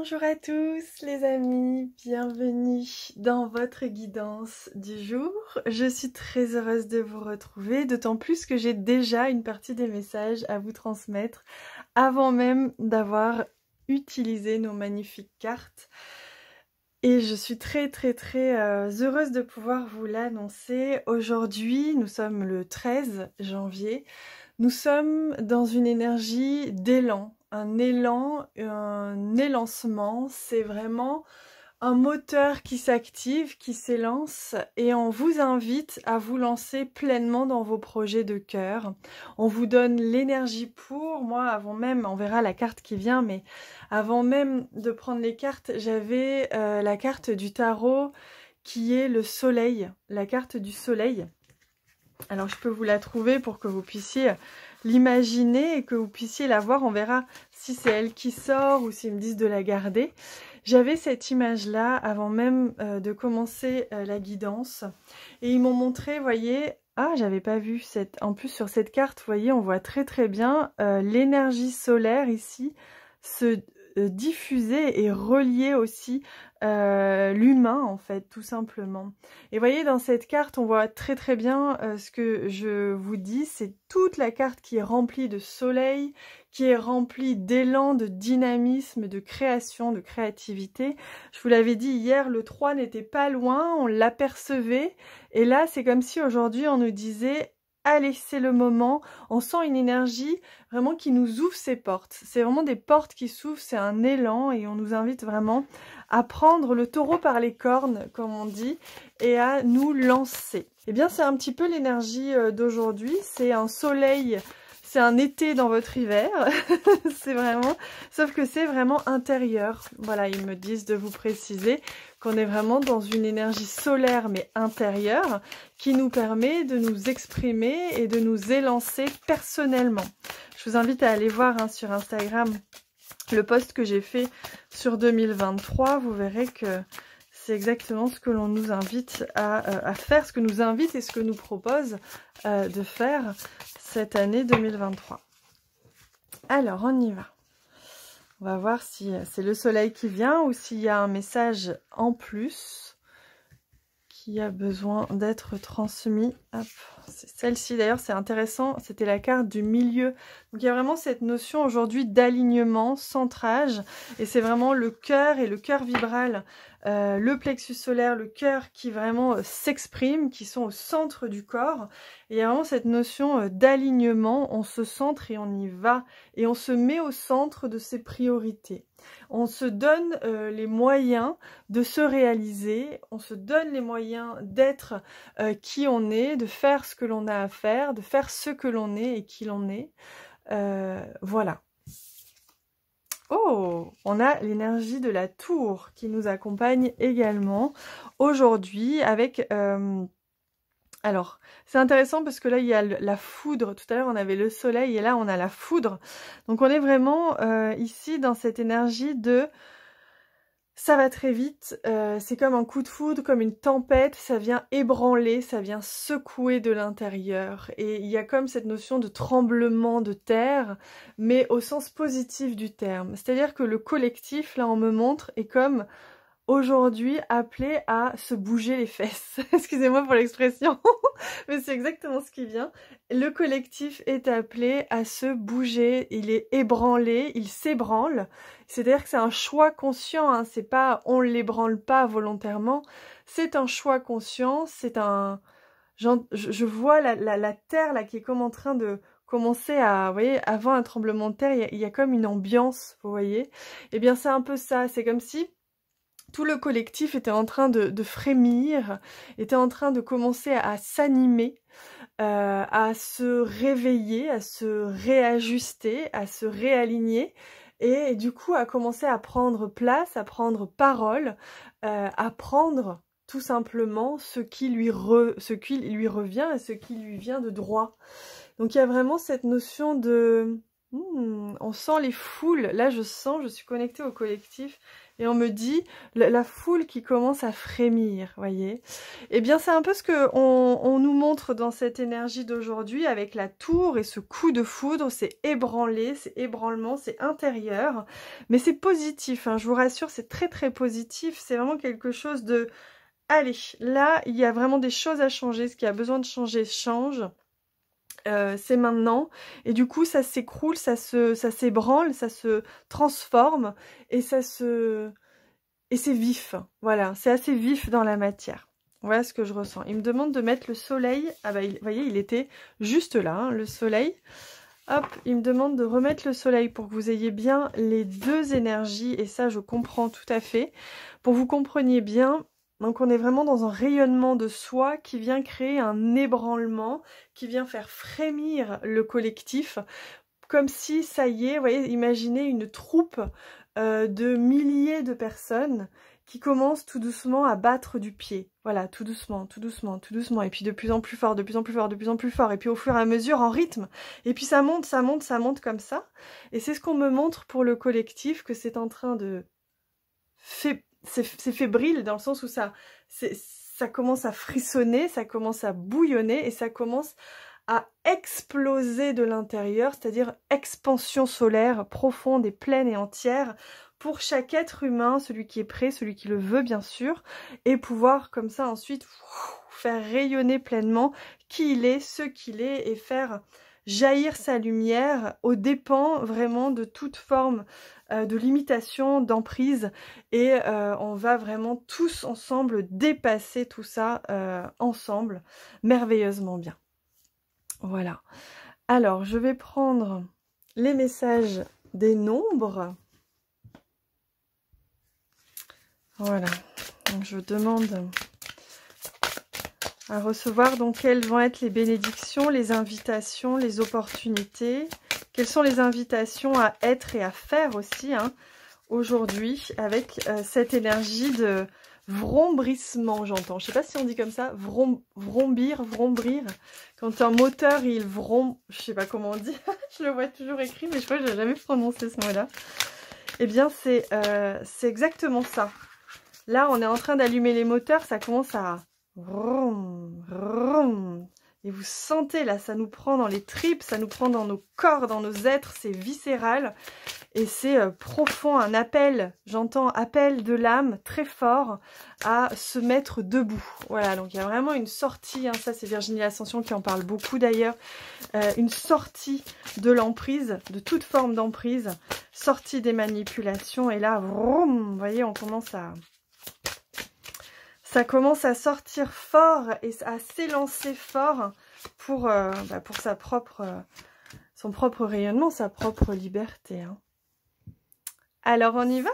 Bonjour à tous les amis, bienvenue dans votre guidance du jour. Je suis très heureuse de vous retrouver, d'autant plus que j'ai déjà une partie des messages à vous transmettre avant même d'avoir utilisé nos magnifiques cartes. Et je suis très heureuse de pouvoir vous l'annoncer. Aujourd'hui, nous sommes le 13 janvier. Nous sommes dans une énergie d'élan, un élancement. C'est vraiment un moteur qui s'active, qui s'élance et on vous invite à vous lancer pleinement dans vos projets de cœur. On vous donne l'énergie pour. Moi, avant même, on verra la carte qui vient, mais avant même de prendre les cartes, j'avais la carte du tarot qui est le soleil, la carte du soleil. Alors je peux vous la trouver pour que vous puissiez l'imaginer et que vous puissiez la voir. On verra si c'est elle qui sort ou s'ils me disent de la garder. J'avais cette image-là avant même de commencer la guidance. Et ils m'ont montré, vous voyez, j'avais pas vu cette. En plus sur cette carte, vous voyez, on voit très bien l'énergie solaire ici se diffuser et relier aussi l'humain en fait, tout simplement. Et voyez, dans cette carte, on voit très bien ce que je vous dis, c'est toute la carte qui est remplie de soleil, qui est remplie d'élan, de dynamisme, de création, de créativité. Je vous l'avais dit hier, le 3 n'était pas loin, on l'apercevait, et là, c'est comme si aujourd'hui, on nous disait allez, c'est le moment. On sent une énergie vraiment qui nous ouvre ses portes. C'est vraiment des portes qui s'ouvrent, c'est un élan et on nous invite vraiment à prendre le taureau par les cornes, comme on dit, et à nous lancer. Eh bien, c'est un petit peu l'énergie d'aujourd'hui. C'est un soleil, c'est un été dans votre hiver. C'est vraiment, sauf que c'est vraiment intérieur. Voilà, ils me disent de vous préciser qu'on est vraiment dans une énergie solaire mais intérieure qui nous permet de nous exprimer et de nous élancer personnellement. Je vous invite à aller voir sur Instagram le post que j'ai fait sur 2023. Vous verrez que c'est exactement ce que l'on nous invite à faire, ce que nous invite et ce que nous propose de faire cette année 2023. Alors, on y va. On va voir si c'est le soleil qui vient ou s'il y a un message en plus qui a besoin d'être transmis. Hop, c'est celle-ci d'ailleurs, c'est intéressant, c'était la carte du milieu. Donc il y a vraiment cette notion aujourd'hui d'alignement, centrage, et c'est vraiment le cœur et le cœur vibral, le plexus solaire, le cœur qui vraiment s'exprime, qui sont au centre du corps. Et il y a vraiment cette notion d'alignement, on se centre et on y va, et on se met au centre de ses priorités. On se donne les moyens de se réaliser, on se donne les moyens d'être qui on est, de faire ce que l'on a à faire, de faire ce que l'on est et qui l'on est. Voilà. Oh, on a l'énergie de la tour qui nous accompagne également aujourd'hui avec... Alors, c'est intéressant parce que là, il y a la foudre. Tout à l'heure, on avait le soleil et là, on a la foudre. Donc, on est vraiment ici dans cette énergie de... Ça va très vite, c'est comme un coup de foudre, comme une tempête, ça vient ébranler, ça vient secouer de l'intérieur. Et il y a comme cette notion de tremblement de terre, mais au sens positif du terme. C'est-à-dire que le collectif, là on me montre, est comme aujourd'hui appelé à se bouger les fesses. Excusez-moi pour l'expression, mais c'est exactement ce qui vient. Le collectif est appelé à se bouger, il est ébranlé, il s'ébranle. C'est-à-dire que c'est un choix conscient, hein. C'est pas on l'ébranle pas volontairement, c'est un choix conscient, c'est un... Je vois la terre là qui est comme en train de commencer à... Vous voyez, avant un tremblement de terre, il y a comme une ambiance, vous voyez. Eh bien c'est un peu ça, c'est comme si... tout le collectif était en train de frémir, était en train de commencer à s'animer, à se réveiller, à se réajuster, à se réaligner et du coup à commencer à prendre place, à prendre parole, à prendre tout simplement ce qui lui revient et ce qui lui vient de droit. Donc il y a vraiment cette notion de On sent les foules. Là, je suis connectée au collectif et on me dit la foule qui commence à frémir, voyez. Eh bien, c'est un peu ce que on nous montre dans cette énergie d'aujourd'hui avec la tour et ce coup de foudre. C'est ébranlé, c'est ébranlement, c'est intérieur. Mais c'est positif, hein, je vous rassure, c'est très très positif. C'est vraiment quelque chose de... Allez, là, il y a vraiment des choses à changer. Ce qui a besoin de changer, change. C'est maintenant, et du coup ça s'écroule, ça s'ébranle, ça se transforme, et c'est vif, voilà, c'est assez vif dans la matière. Voilà ce que je ressens. Il me demande de mettre le soleil, ah bah vous voyez, il était juste là, hein, le soleil. Hop, il me demande de remettre le soleil pour que vous ayez bien les deux énergies, et ça je comprends tout à fait, pour que vous compreniez bien. Donc on est vraiment dans un rayonnement de soi qui vient créer un ébranlement, qui vient faire frémir le collectif, comme si, ça y est, vous voyez, imaginez une troupe de milliers de personnes qui commencent tout doucement à battre du pied. Voilà, tout doucement, tout doucement, tout doucement, et puis de plus en plus fort, de plus en plus fort, de plus en plus fort, et puis au fur et à mesure en rythme. Et puis ça monte, ça monte, ça monte comme ça. Et c'est ce qu'on me montre pour le collectif, que c'est en train de... C'est fébrile dans le sens où ça commence à frissonner, ça commence à bouillonner et ça commence à exploser de l'intérieur, c'est-à-dire expansion solaire profonde et pleine et entière pour chaque être humain, celui qui est prêt, celui qui le veut bien sûr, et pouvoir comme ça ensuite faire rayonner pleinement qui il est, ce qu'il est, et faire jaillir sa lumière aux dépens vraiment de toute forme de limitation, d'emprise, et on va vraiment tous ensemble dépasser tout ça ensemble, merveilleusement bien. Voilà. Alors, je vais prendre les messages des nombres. Voilà. Donc, je demande à recevoir donc quelles vont être les bénédictions, les invitations, les opportunités. Quelles sont les invitations à être et à faire aussi hein, aujourd'hui avec cette énergie de vrombrissement, j'entends. Je sais pas si on dit comme ça, vrombir. Quand un moteur, il vrombe, je sais pas comment on dit, je le vois toujours écrit, mais je crois que j'ai jamais prononcé ce mot-là. Eh bien, c'est exactement ça. Là, on est en train d'allumer les moteurs, ça commence à... Et vous sentez là, ça nous prend dans les tripes, ça nous prend dans nos corps, dans nos êtres, c'est viscéral et c'est profond, un appel, j'entends appel de l'âme très fort à se mettre debout. Voilà, donc il y a vraiment une sortie, hein, ça c'est Virginie Ascension qui en parle beaucoup d'ailleurs, une sortie de l'emprise, de toute forme d'emprise, sortie des manipulations et là, vroom, vous voyez, on commence à... Ça commence à sortir fort et à s'élancer fort pour son propre rayonnement, sa propre liberté. Hein. Alors on y va?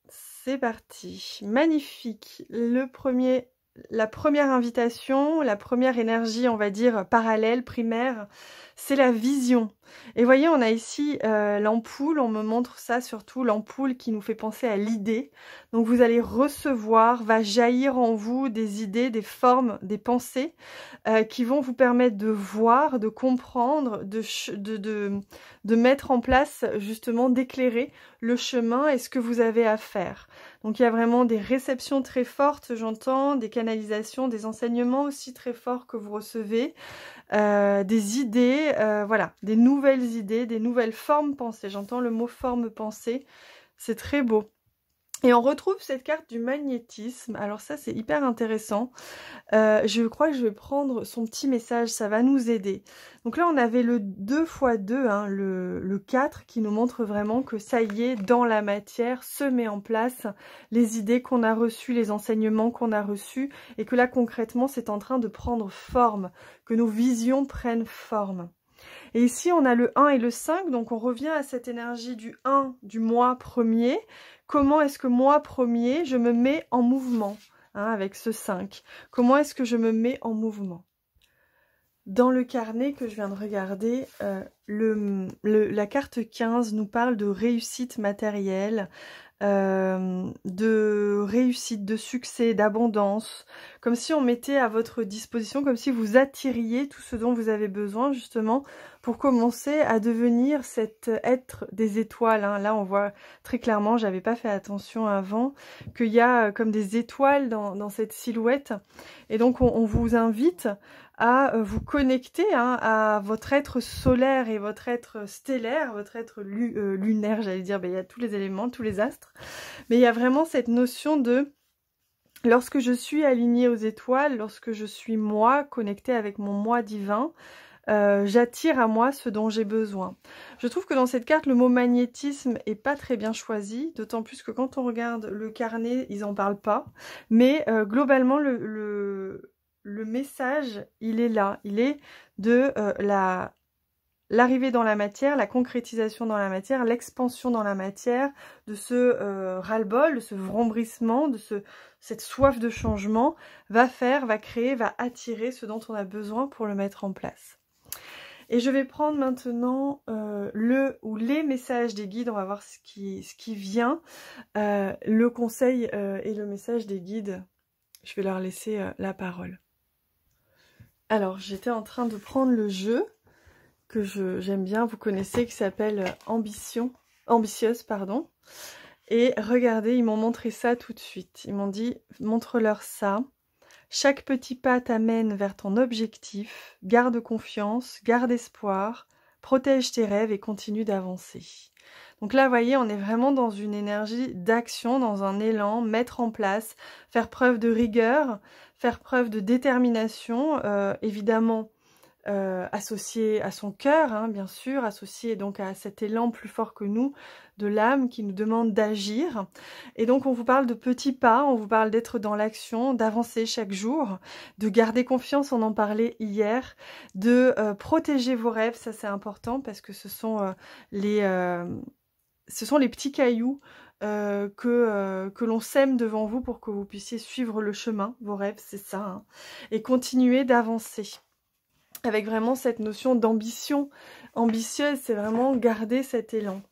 C'est parti. Magnifique. La première invitation, la première énergie, on va dire, parallèle, primaire, c'est la vision. Et voyez, on a ici l'ampoule, on me montre ça surtout, l'ampoule qui nous fait penser à l'idée. Donc vous allez recevoir, va jaillir en vous des idées, des formes, des pensées qui vont vous permettre de voir, de comprendre, de mettre en place, justement, d'éclairer le chemin et ce que vous avez à faire. Donc il y a vraiment des réceptions très fortes, j'entends, des canalisations, des enseignements aussi très forts que vous recevez, des idées, voilà, des nouvelles idées, des nouvelles formes pensées. J'entends le mot forme pensée, c'est très beau. Et on retrouve cette carte du magnétisme. Alors ça, c'est hyper intéressant. Je crois que je vais prendre son petit message, ça va nous aider. Donc là, on avait le 2x2, hein, le 4, qui nous montre vraiment que ça y est, dans la matière, se met en place les idées qu'on a reçues, les enseignements qu'on a reçus, et que là, concrètement, c'est en train de prendre forme, que nos visions prennent forme. Et ici, on a le 1 et le 5, donc on revient à cette énergie du 1, du moi premier. Comment est-ce que moi premier, je me mets en mouvement hein, avec ce 5? Comment est-ce que je me mets en mouvement? Dans le carnet que je viens de regarder, la carte 15 nous parle de réussite matérielle, de réussite, de succès, d'abondance, comme si on mettait à votre disposition, comme si vous attiriez tout ce dont vous avez besoin justement pour commencer à devenir cet être des étoiles. Hein. Là, on voit très clairement, j'avais pas fait attention avant, qu'il y a comme des étoiles dans cette silhouette. Et donc, on vous invite à vous connecter à votre être solaire et votre être stellaire, votre être lunaire, j'allais dire, il y a tous les éléments, tous les astres. Mais il y a vraiment cette notion de... Lorsque je suis alignée aux étoiles, lorsque je suis moi, connectée avec mon moi divin, j'attire à moi ce dont j'ai besoin. Je trouve que dans cette carte, le mot magnétisme est pas très bien choisi, d'autant plus que quand on regarde le carnet, ils en parlent pas. Mais globalement, le message, il est là. Il est de l'arrivée dans la matière, la concrétisation dans la matière, l'expansion dans la matière, de ce ras-le-bol, de ce vrombrissement, de cette soif de changement, va créer, va attirer ce dont on a besoin pour le mettre en place. Et je vais prendre maintenant le ou les messages des guides, on va voir ce qui vient, le conseil et le message des guides. Je vais leur laisser la parole. Alors, j'étais en train de prendre le jeu que j'aime bien, vous connaissez, qui s'appelle Ambitieuse, pardon. Et regardez, ils m'ont montré ça tout de suite. Ils m'ont dit, montre-leur ça. Chaque petit pas t'amène vers ton objectif. Garde confiance, garde espoir, protège tes rêves et continue d'avancer. Donc là, vous voyez, on est vraiment dans une énergie d'action, dans un élan, mettre en place, faire preuve de rigueur, faire preuve de détermination, évidemment associé à son cœur, hein, bien sûr, associé donc à cet élan plus fort que nous, de l'âme qui nous demande d'agir. Et donc on vous parle de petits pas, on vous parle d'être dans l'action, d'avancer chaque jour, de garder confiance, on en parlait hier, de protéger vos rêves, ça c'est important parce que ce sont les petits cailloux que l'on sème devant vous pour que vous puissiez suivre le chemin, vos rêves, c'est ça, hein, et continuer d'avancer. Avec vraiment cette notion d'ambition ambitieuse, c'est vraiment garder cet élan.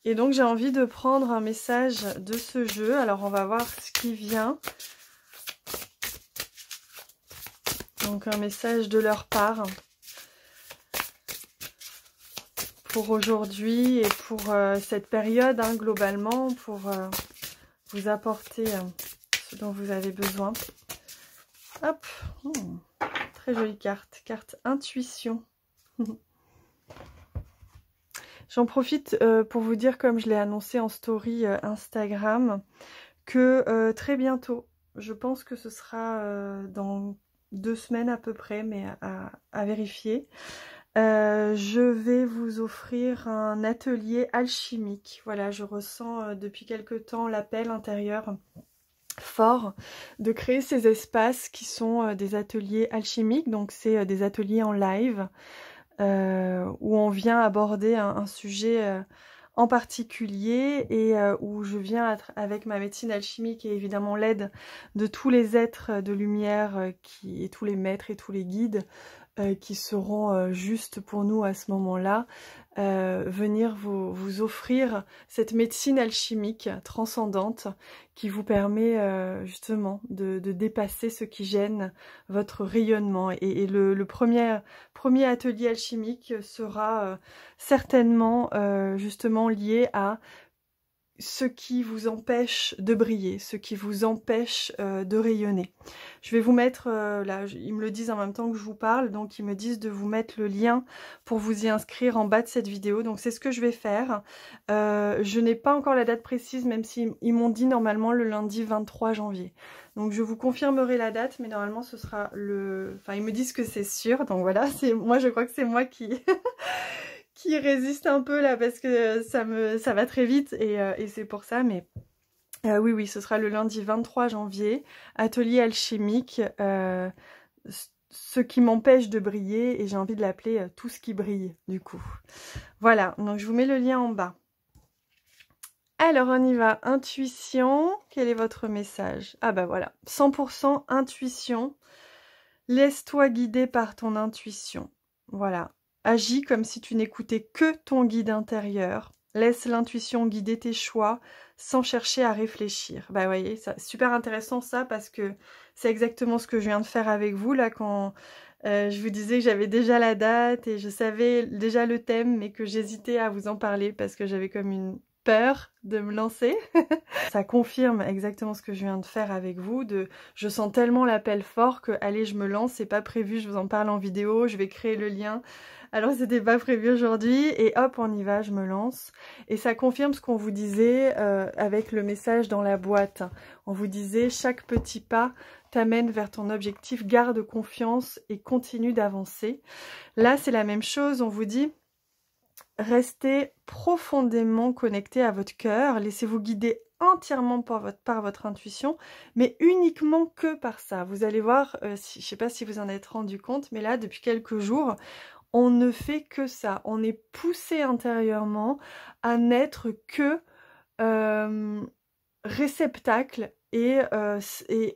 Et donc j'ai envie de prendre un message de ce jeu. Alors on va voir ce qui vient. Donc un message de leur part. Pour aujourd'hui et pour cette période, hein, globalement, pour vous apporter ce dont vous avez besoin. Hop, très jolie carte, carte intuition. J'en profite pour vous dire, comme je l'ai annoncé en story Instagram, que très bientôt, je pense que ce sera dans 2 semaines à peu près, mais à vérifier, je vais vous offrir un atelier alchimique. Voilà, je ressens depuis quelque temps l'appel intérieur fort de créer ces espaces qui sont des ateliers alchimiques, donc c'est des ateliers en live où on vient aborder un sujet en particulier et où je viens avec ma médecine alchimique et évidemment l'aide de tous les êtres de lumière et tous les maîtres et tous les guides qui seront justes pour nous à ce moment-là, venir vous offrir cette médecine alchimique transcendante qui vous permet justement de dépasser ce qui gêne votre rayonnement. Et le premier atelier alchimique sera certainement justement lié à ce qui vous empêche de briller, ce qui vous empêche de rayonner. Je vais vous mettre, là, ils me le disent en même temps que je vous parle, donc ils me disent de vous mettre le lien pour vous y inscrire en bas de cette vidéo. Donc c'est ce que je vais faire. Je n'ai pas encore la date précise, même s'ils m'ont dit normalement le lundi 23 janvier. Donc je vous confirmerai la date, mais normalement ce sera le... Enfin, ils me disent que c'est sûr, donc voilà, moi je crois que c'est moi qui... qui résiste un peu là parce que ça va très vite et c'est pour ça, mais oui, ce sera le lundi 23 janvier, atelier alchimique, ce qui m'empêche de briller, et j'ai envie de l'appeler tout ce qui brille du coup. Voilà, donc je vous mets le lien en bas. Alors on y va, intuition, quel est votre message? Ah bah voilà, 100% intuition, laisse-toi guider par ton intuition, voilà. Agis comme si tu n'écoutais que ton guide intérieur. Laisse l'intuition guider tes choix sans chercher à réfléchir. Bah, vous voyez, c'est super intéressant ça parce que c'est exactement ce que je viens de faire avec vous là quand je vous disais que j'avais déjà la date et je savais déjà le thème mais que j'hésitais à vous en parler parce que j'avais comme une peur de me lancer. Ça confirme exactement ce que je viens de faire avec vous, je sens tellement l'appel fort que allez je me lance, c'est pas prévu, je vous en parle en vidéo, je vais créer le lien. Alors c'était pas prévu aujourd'hui et hop on y va, je me lance. Et ça confirme ce qu'on vous disait avec le message dans la boîte. On vous disait chaque petit pas t'amène vers ton objectif, garde confiance et continue d'avancer. Là c'est la même chose, on vous dit restez profondément connecté à votre cœur, laissez-vous guider entièrement par votre intuition, mais uniquement que par ça. Vous allez voir, je ne sais pas si vous en êtes rendu compte, mais là, depuis quelques jours, on ne fait que ça. On est poussé intérieurement à n'être que réceptacle et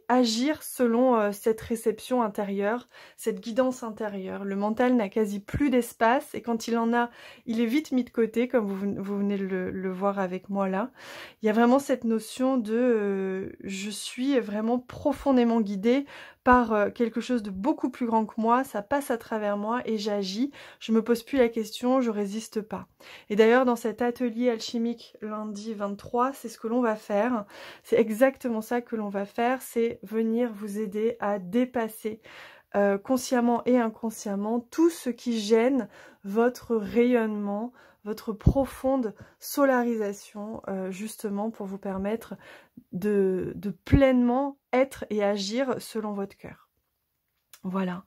agir selon cette réception intérieure, cette guidance intérieure. Le mental n'a quasi plus d'espace et quand il en a, il est vite mis de côté, comme vous venez de le voir avec moi là. Il y a vraiment cette notion de je suis vraiment profondément guidée par quelque chose de beaucoup plus grand que moi, ça passe à travers moi et j'agis, je me pose plus la question, je résiste pas. Et d'ailleurs dans cet atelier alchimique lundi 23, c'est ce que l'on va faire, c'est exactement ça que l'on va faire, c'est venir vous aider à dépasser consciemment et inconsciemment tout ce qui gêne votre rayonnement, votre profonde solarisation, justement pour vous permettre de pleinement être et agir selon votre cœur. Voilà.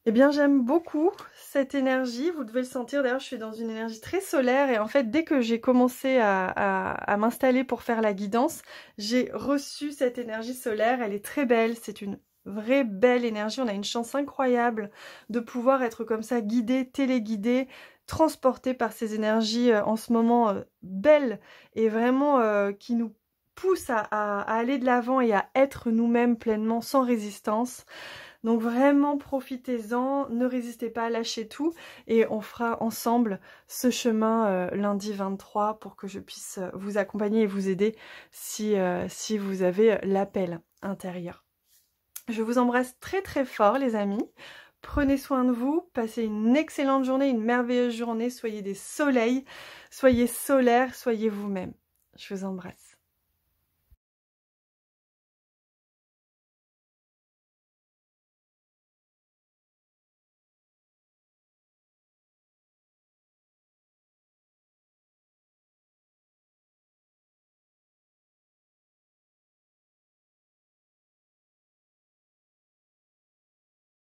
Eh bien, j'aime beaucoup cette énergie, vous devez le sentir, d'ailleurs je suis dans une énergie très solaire et en fait dès que j'ai commencé à m'installer pour faire la guidance, j'ai reçu cette énergie solaire, elle est très belle, c'est une vraie belle énergie, on a une chance incroyable de pouvoir être comme ça guidé, téléguidé, transporté par ces énergies en ce moment belles et vraiment qui nous poussent à aller de l'avant et à être nous-mêmes pleinement sans résistance. Donc vraiment profitez-en, ne résistez pas, lâchez tout et on fera ensemble ce chemin lundi 23 pour que je puisse vous accompagner et vous aider si vous avez l'appel intérieur. Je vous embrasse très très fort les amis, prenez soin de vous, passez une excellente journée, une merveilleuse journée, soyez des soleils, soyez solaires, soyez vous-même. Je vous embrasse.